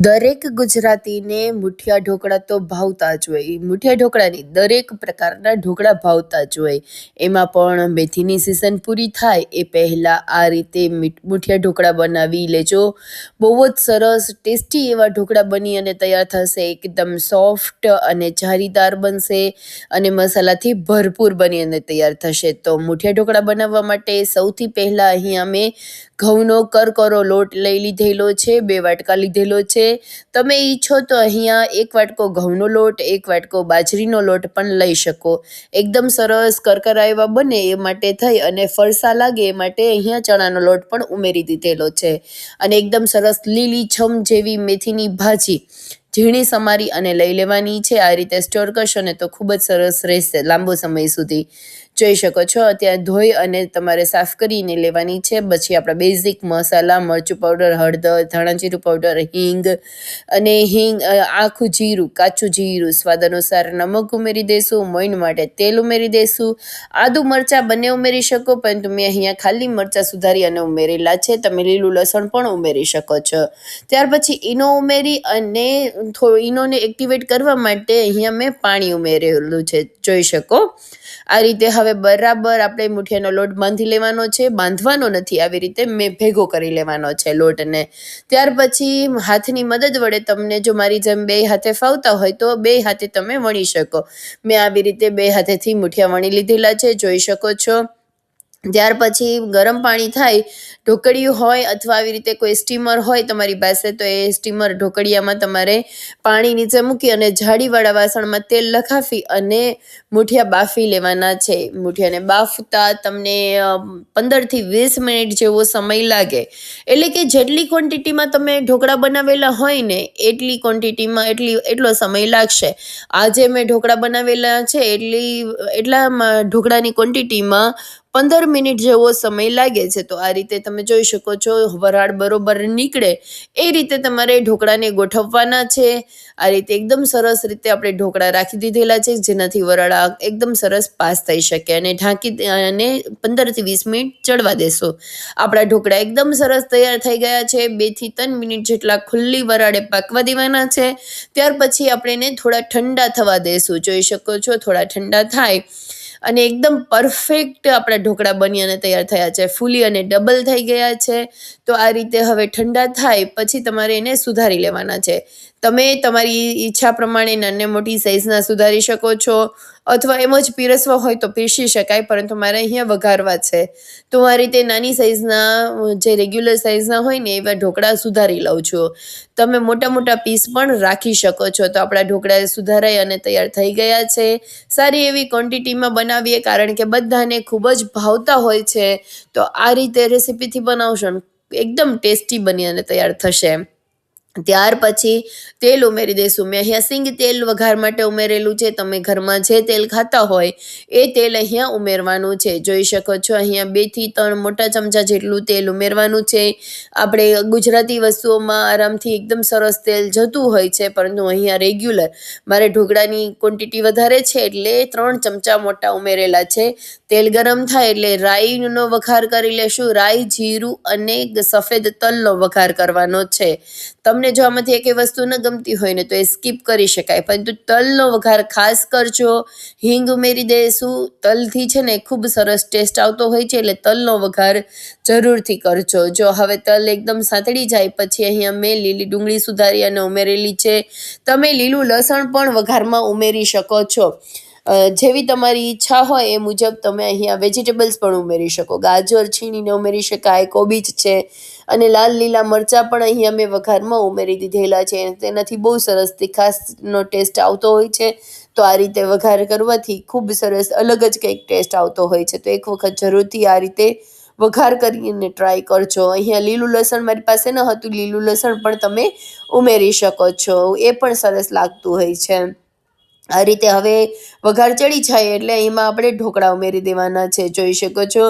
દરેક ગુજરાતીને મુઠિયા ઢોકળા તો ભાવતા જ હોય. મુઠિયા ઢોકળાની દરેક પ્રકારના ઢોકળા ભાવતા જ હોય. એમાં પણ મેથીની સિઝન પૂરી થાય એ પહેલાં આ રીતે મુઠિયા ઢોકળા બનાવી લેજો. બહુ જ સરસ ટેસ્ટી એવા ઢોકળા બની અને તૈયાર થશે. એકદમ સોફ્ટ અને જારીદાર બનશે અને મસાલાથી ભરપૂર બની અને તૈયાર થશે. તો મુઠિયા ઢોકળા બનાવવા માટે સૌથી પહેલાં અહીંયા મેં ઘઉંનો કરકરો લોટ લઈ લીધેલો છે, 2 વાટકા લીધેલો છે. તમે ઈચ્છો તો અહીંયા 1 વાટકો ઘઉંનો લોટ, 1 વાટકો બાજરીનો લોટ પણ લઈ શકો. એકદમ સરસ કરકરા એવા બને એ માટે થઈ અને ફરસા લાગે એ માટે અહીંયા ચણાનો લોટ પણ ઉમેરી દીધેલો છે. અને એકદમ સરસ લીલીછમ જેવી મેથીની ભાજી ઝીણી સમારી અને લઈ લેવાની છે. આ રીતે સ્ટોર કરશો ને તો ખૂબ જ સરસ રહેશે લાંબો સમય સુધી. જોઈ શકો છો અત્યારે ધોઈ અને તમારે સાફ કરીને લેવાની છે. પછી આપણા બેઝિક મસાલા મરચું પાવડર, હળદર, ધાણા જીરું પાવડર, હિંગ અને આખું જીરું, કાચું જીરું, સ્વાદ અનુસાર નમક ઉમેરી દઈશું. મોઈન માટે તેલ ઉમેરી દઈશું. આદુ મરચાં બંને ઉમેરી શકો, પરંતુ મેં અહીંયા ખાલી મરચાં સુધારી અને ઉમેરેલા છે. તમે લીલું લસણ પણ ઉમેરી શકો છો. ત્યાર પછી ઈનો ઉમેરી અને ઈનોને એક્ટિવેટ કરવા માટે અહીંયા મેં પાણી ઉમેરેલું છે, જોઈ શકો. આ રીતે હવે બરાબર આપણે મુઠિયાનો લોટ બાંધી લેવાનો છે. બાંધવાનો નથી, આવી રીતે મેં ભેગો કરી લેવાનો છે લોટને. ત્યાર પછી હાથની મદદ વડે તમને જો મારી જેમ 2 હાથે ફાવતા હોય તો 2 હાથે તમે વણી શકો. મેં આવી રીતે 2 હાથેથી મુઠિયા વણી લીધેલા છે, જોઈ શકો છો. ત્યાર પછી ગરમ પાણી થાય, ઢોકળિયું હોય અથવા આવી રીતે કોઈ સ્ટીમર હોય તમારી પાસે, તો એ સ્ટીમર ઢોકળિયામાં તમારે પાણી નીચે મૂકી અને જાળીવાળા વાસણમાં તેલ લખાવી અને મુઠિયા બાફી લેવાના છે. મુઠિયાને બાફતા તમને 15 થી 20 મિનિટ જેવો સમય લાગે. એટલે કે જેટલી ક્વોન્ટિટીમાં તમે ઢોકળા બનાવેલા હોય ને એટલી ક્વોન્ટિટીમાં એટલો સમય લાગશે. આજે મેં ઢોકળા બનાવેલા છે એટલા ઢોકળાની ક્વોન્ટિટીમાં 15 મિનિટ જેવો સમય લાગે છે. તો આ રીતે તમે જોઈ શકો છો વરાળ બરોબર નીકળે એ રીતે તમારે ઢોકળાને ગોઠવવાના છે. આ રીતે એકદમ સરસ રીતે આપણે ઢોકળા રાખી દીધેલા છે, જેનાથી વરાળ એકદમ સરસ પાસ થઈ શકે. અને ઢાંકી અને 15 થી 20 મિનિટ ચડવા દેશો. આપણા ઢોકળા એકદમ સરસ તૈયાર થઈ ગયા છે. 2 થી 3 મિનિટ જેટલા ખુલ્લી વરાળે પાકવા દેવાના છે. ત્યાર પછી આપણે એને થોડા ઠંડા થવા દેશું. જોઈ શકો છો થોડા ઠંડા થાય અને એકદમ પરફેક્ટ આપણા ઢોકળા બની અને તૈયાર થયા છે, ફૂલી અને ડબલ થઈ ગયા છે. તો આ રીતે હવે ઠંડા થાય પછી તમારે એને સુધારી લેવાના છે. તમે તમારી ઈચ્છા પ્રમાણે નાની મોટી સાઇઝના સુધારી શકો છો, અથવા એમ જ પીરસવા હોય તો પીરસી શકાય, પરંતુ મારે અહીંયા વઘારવા છે તો આ રીતે નાની સાઇઝના જે રેગ્યુલર સાઇઝના હોય ને એવા ઢોકળા સુધારી લઉં છું. તમે મોટા મોટા પીસ પણ રાખી શકો છો. તો આપણા ઢોકળા સુધારાઈ અને તૈયાર થઈ ગયા છે. સારી એવી ક્વોન્ટિટીમાં બનાવીએ કારણ કે બધાને ખૂબ જ ભાવતા હોય છે. તો આ રીતે રેસીપીથી બનાવશો ને એકદમ ટેસ્ટી બની અને તૈયાર થશે. ત્યાર પછી તેલ ઉમેરી દઈશું. મેં અહીંયા સિંગ તેલ વઘાર માટે ઉમેરેલું છે. તમે ઘરમાં જે તેલ ખાતા હોય એ તેલ અહીંયા ઉમેરવાનું છે. જોઈ શકો છો અહીંયા 2 થી 3 મોટા ચમચા જેટલું તેલ ઉમેરવાનું છે. આપણે ગુજરાતી વસ્તુઓમાં આરામથી એકદમ સરસ તેલ જતું હોય છે, પરંતુ અહીંયા રેગ્યુલર મારે ઢોકળાની ક્વોન્ટિટી વધારે છે એટલે 3 ચમચા મોટા ઉમેરેલા છે. તેલ ગરમ થાય એટલે રાઈનો વઘાર કરી લેશું. રાઈ, જીરું અને સફેદ તલનો વઘાર કરવાનો છે. તમને જો આમાંથી એકેય વસ્તુ ન ગમતી હોય ને તો એ સ્કીપ કરી શકાય, પરંતુ તલનો વઘાર ખાસ કરજો. હિંગ ઉમેરી દઈશું. તલથી છે ને ખૂબ સરસ ટેસ્ટ આવતો હોય છે, એટલે તલનો વઘાર જરૂરથી કરજો. જો હવે તલ એકદમ સાંતળી જાય પછી અહીંયા મેં લીલી ડુંગળી સુધારી અને ઉમેરેલી છે. તમે લીલું લસણ પણ વઘારમાં ઉમેરી શકો છો. જેવી તમારી ઈચ્છા હોય એ મુજબ તમે અહીંયા વેજીટેબલ્સ પણ ઉમેરી શકો. ગાજર છીણીને ઉમેરી શકાય, કોબીજ છે, અને લાલ લીલા મરચાં પણ અહીંયા મેં વઘારમાં ઉમેરી દીધેલા છે. તેનાથી બહુ સરસ તીખાશનો ટેસ્ટ આવતો હોય છે. તો આ રીતે વઘાર કરવાથી ખૂબ સરસ અલગ જ કંઈક ટેસ્ટ આવતો હોય છે. તો એક વખત જરૂરથી આ રીતે વઘાર કરીને ટ્રાય કરજો. અહીંયા લીલું લસણ મારી પાસે ન હતું, લીલું લસણ પણ તમે ઉમેરી શકો છો, એ પણ સરસ લાગતું હોય છે. આ રીતે હવે વઘાર ચડી જાય એટલે એમાં આપણે ઢોકળા ઉમેરી દેવાના છે. જોઈ શકો છો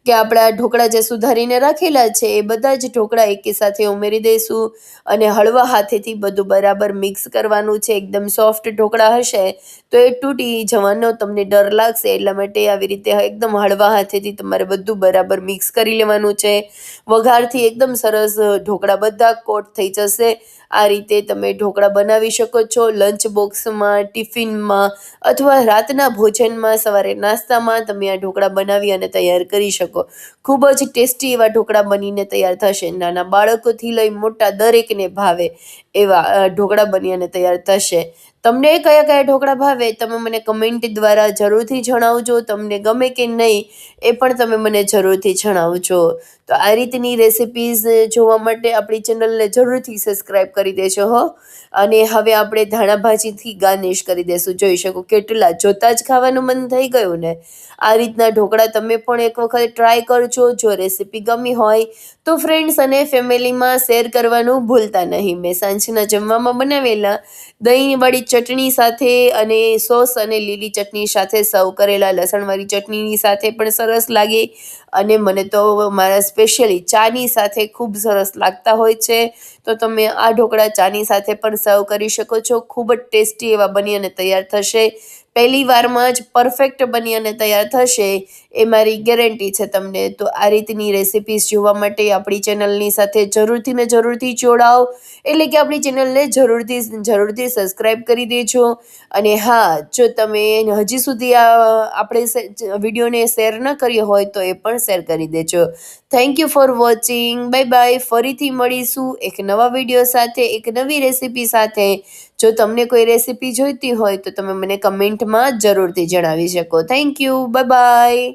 કે આપણા ઢોકળા જે સુધારીને રાખેલા છે એ બધા જ ઢોકળા એકી સાથે ઉમેરી દઈશું અને હળવા હાથેથી બધું બરાબર મિક્સ કરવાનું છે. એકદમ સોફ્ટ ઢોકળા હશે તો એ તૂટી જવાનો તમને ડર લાગશે, એટલા માટે આવી રીતે એકદમ હળવા હાથેથી તમારે બધું બરાબર મિક્સ કરી લેવાનું છે. વઘારથી એકદમ સરસ ઢોકળા બધા કોટ થઈ જશે આ રીતે તમે ઢોકળા બનાવી શકો છો લંચ બોક્સમાં, ટિફિનમાં અથવા રાતના ભોજનમાં, સવારે નાસ્તામાં તમે આ ઢોકળા બનાવી અને તૈયાર કરી શકો. ખૂબ જ ટેસ્ટી એવા ઢોકળા બનીને તૈયાર થશે. નાના બાળકોથી લઈ મોટા દરેકને ભાવે એવા ઢોકળા બની અને તૈયાર થશે. તમને કયા કયા ઢોકળા ભાવે તમે મને કમેન્ટ દ્વારા જરૂરથી જણાવજો. તમને ગમે કે નહીં એ પણ તમે મને જરૂરથી જણાવજો. તો આ રીતની રેસિપીઝ જોવા માટે આપણી ચેનલને જરૂરથી સબસ્ક્રાઈબ કરી દેજો હો. અને હવે આપણે ધાણા ભાજીથી ગાર્નિશ કરી દેશું. જોઈ શકો કેટલા, જોતાં જ ખાવાનું મન થઈ ગયું ને. આ રીતના ઢોકળા તમે પણ એક વખત ટ્રાય કરજો. જો રેસિપી ગમી હોય તો ફ્રેન્ડ્સ અને ફેમિલીમાં શેર કરવાનું ભૂલતા નહીં. મેં સાંજના જમવામાં બનાવેલા દહીંવાળી ચટણી સાથે અને સોસ અને લીલી ચટણી સાથે સર્વ કરેલા. લસણવાળી ચટણીની સાથે પણ સરસ લાગે અને મને તો મારા સ્પેશિયલી ચાની સાથે ખૂબ સરસ લાગતા હોય છે. તો તમે આ ઢોકળા ચાની સાથે પણ સર્વ કરી શકો છો. ખૂબ જ ટેસ્ટી એવા બની અને તૈયાર થશે. પહેલી વારમાં જ પરફેક્ટ બની અને તૈયાર થશે એ મારી ગેરંટી છે તમને. તો આ રીતની રેસિપીઝ જોવા માટે આપણી ચેનલની સાથે જરૂરથી ને જરૂરથી જોડાઓ. એટલે કે આપણી ચેનલને જરૂરથી સબસ્ક્રાઈબ કરી દેજો. અને હા, જો તમે હજી સુધી આપણે વિડીયોને શેર ન કર્યો હોય તો એ પણ શેર કરી દેજો. Thank you for watching. Bye bye. ફરીથી મળીશું એક નવા વિડીયો સાથે, એક નવી રેસિપી સાથે. જો તમને કોઈ રેસિપી જોઈતી હોય તો તમે મને કમેન્ટમાં જરૂરથી જણાવી શકો. Thank you. Bye bye.